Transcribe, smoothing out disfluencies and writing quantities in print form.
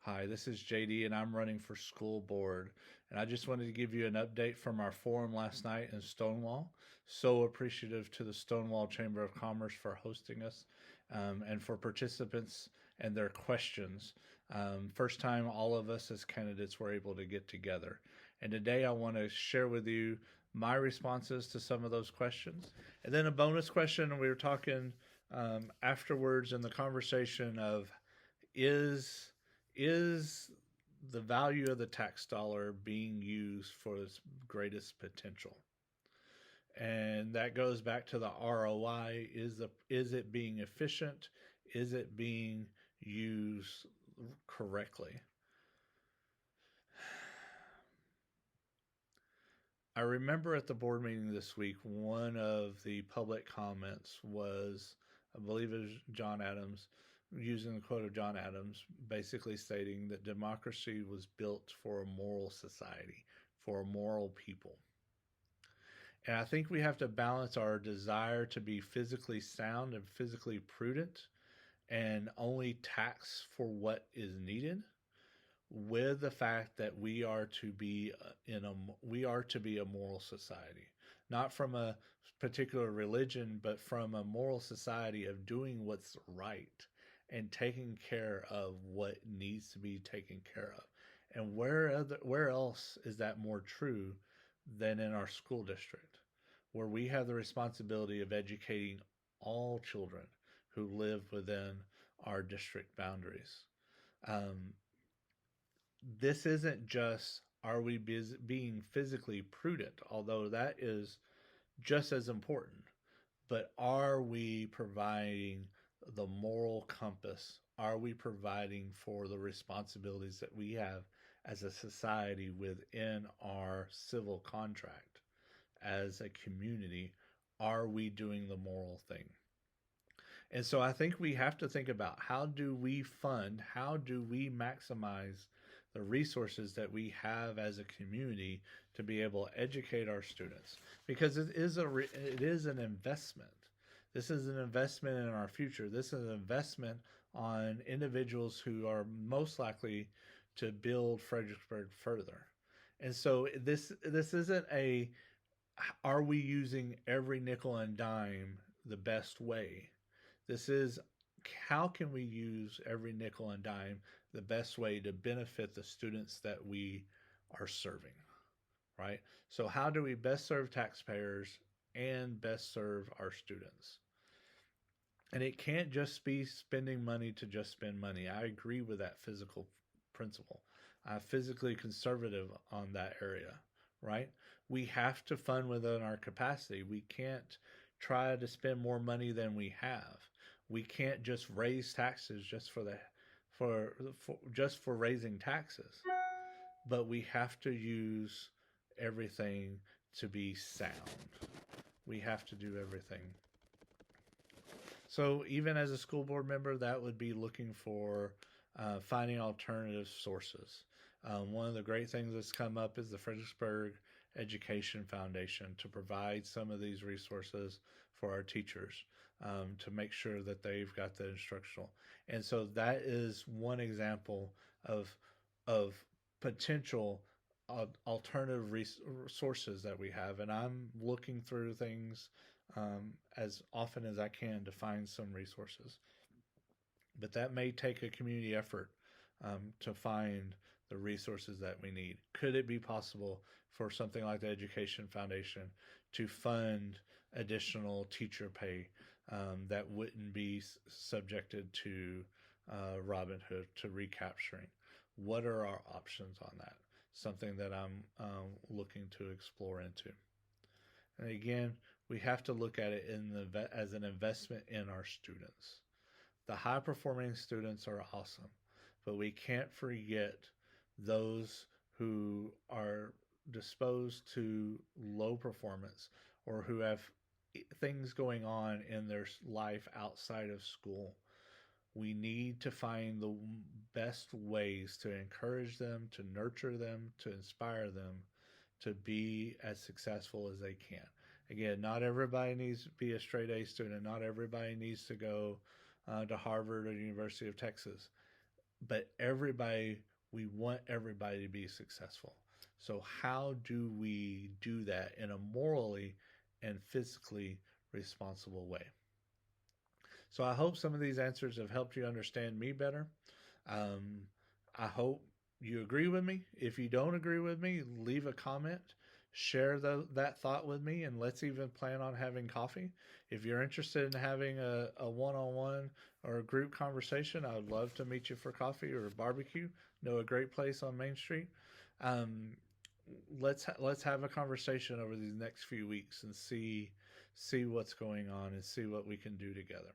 Hi, this is JD, and I'm running for school board. And I just wanted to give you an update from our forum last night in Stonewall. So appreciative to the Stonewall Chamber of Commerce for hosting us, and for participants and their questions. First time all of us as candidates were able to get together. And today I want to share with you my responses to some of those questions. And then a bonus question, we were talking afterwards in the conversation of is is the value of the tax dollar being used for its greatest potential? And that goes back to the ROI. Is it being efficient? Is it being used correctly? I remember at the board meeting this week, one of the public comments was, I believe it was John Adams, using the quote of John Adams, basically stating that democracy was built for a moral society, for a moral people. And I think we have to balance our desire to be physically sound and physically prudent and only tax for what is needed with the fact that we are to be a moral society, not from a particular religion, but from a moral society of doing what's right and taking care of what needs to be taken care of. And where else is that more true than in our school district, where we have the responsibility of educating all children who live within our district boundaries. Um, this isn't just are we being physically prudent, although that is just as important, but are we providing the moral compass? Are we providing for the responsibilities that we have as a society within our civil contract as a community? Are we doing the moral thing? And so I think we have to think about how do we fund, how do we maximize the resources that we have as a community to be able to educate our students, because it is an investment. This is an investment in our future. This is an investment on individuals who are most likely to build Fredericksburg further. And so this isn't a are we using every nickel and dime the best way? This is how can we use every nickel and dime the best way to benefit the students that we are serving, right? So how do we best serve taxpayers and best serve our students? And it can't just be spending money to just spend money. I agree with that physical principle. I'm physically conservative on that area, right? We have to fund within our capacity. We can't try to spend more money than we have. We can't just raise taxes just for raising taxes. But we have to use everything to be sound. We have to do everything. So even as a school board member, that would be looking for finding alternative sources. One of the great things that's come up is the Fredericksburg Education Foundation to provide some of these resources for our teachers, to make sure that they've got the instructional. And so that is one example of potential alternative resources that we have. And I'm looking through things as often as I can to find some resources. But that may take a community effort to find the resources that we need. Could it be possible for something like the Education Foundation to fund additional teacher pay that wouldn't be subjected to Robin Hood, to recapturing? What are our options on that? Something that I'm looking to explore into. And again, we have to look at it as an investment in our students. The high performing students are awesome, but we can't forget those who are disposed to low performance or who have things going on in their life outside of school. We need to find the best ways to encourage them, to nurture them, to inspire them to be as successful as they can. Again, not everybody needs to be a straight A student. Not everybody needs to go to Harvard or University of Texas. but we want everybody to be successful. So how do we do that in a morally and fiscally responsible way? So I hope some of these answers have helped you understand me better. Um, I hope you agree with me. If you don't agree with me, leave a comment, share that thought with me, and let's even plan on having coffee. If you're interested in having a one-on-one or a group conversation, I would love to meet you for coffee or a barbecue. Know a great place on Main Street. Um, let's have a conversation over these next few weeks and see what's going on and see what we can do together.